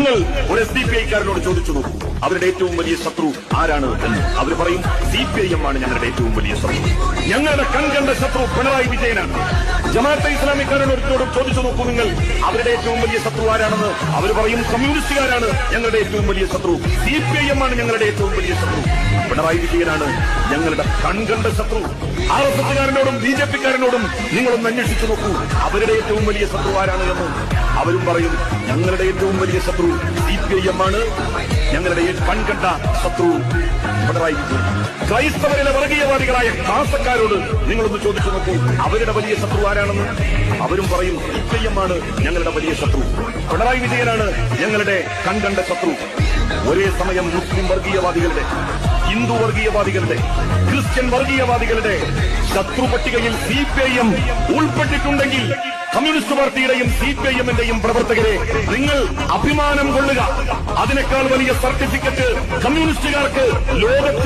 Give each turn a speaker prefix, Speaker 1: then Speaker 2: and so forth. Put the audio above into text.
Speaker 1: നിങ്ങൾ ഒരു SDPI-ക്കാരനോട് ചോദിച്ചു നോക്കൂ, അവരുടെ ഏറ്റവും വലിയ ശത്രു ആരാണ് എന്ന്. അവർ പറയും CPIM ആണ് ഞങ്ങളുടെ ഏറ്റവും വലിയ ശത്രു. ഞങ്ങളുടെ കൺകണ്ട ശത്രു പിണറായി വിജയനാണ്. ജമാഅത്തെ ഇസ്ലാമിക്കാരനോട് ചോദിച്ചു നോക്കൂ നിങ്ങൾ, അവരുടെ ഏറ്റവും വലിയ ശത്രു ആരാണെന്ന്. അവർ പറയും കമ്മ്യൂണിസ്റ്റുകാരാണ് ഞങ്ങളുടെ ഏറ്റവും വലിയ ശത്രു. CPIM ആണ് ഞങ്ങളുടെ ഏറ്റവും വലിയ ശത്രു. പിണറായി വിജയനാണ് ഞങ്ങളുടെ കൺകണ്ട ശത്രു. RSSകാരനോടും BJP-ക്കാരനോടും നിങ്ങളൊന്ന് അന്വേഷിച്ചു നോക്കൂ, അവരുടെ ഏറ്റവും വലിയ ശത്രു ആരാണ് എന്ന്. അവരും പറയും ഞങ്ങളുടെ ഏറ്റവും വലിയ ശത്രു CPIM ആണ്, ഞങ്ങളുടെ കൺകണ്ട ശത്രു പിണറായി വിജയൻ. ക്രൈസ്തവരിലെ വർഗീയവാദികളായ കാസക്കാരോട് നിങ്ങളൊന്ന് ചോദിച്ചു നോക്കൂ, അവരുടെ വലിയ ശത്രു ആരാണെന്ന്. അവരും പറയും CPIM ആണ് ഞങ്ങളുടെ വലിയ ശത്രു, പിണറായി വിജയനാണ് ഞങ്ങളുടെ കൺകണ്ട ശത്രു. ഒരേ സമയം മുസ്ലിം വർഗീയവാദികളുടെ, ഹിന്ദു വർഗീയവാദികളുടെ, ക്രിസ്ത്യൻ വർഗീയവാദികളുടെ ശത്രു പട്ടികയിൽ CPIM ഉൾപ്പെട്ടിട്ടുണ്ടെങ്കിൽ കമ്മ്യൂണിസ്റ്റ് പാർട്ടിയുടെയും CPIM-ന്റെയും പ്രവർത്തകരെ നിങ്ങൾ അഭിമാനം കൊള്ളുക. അതിനേക്കാൾ വലിയ സർട്ടിഫിക്കറ്റ് കമ്മ്യൂണിസ്റ്റുകാർക്ക് ലോകത്ത്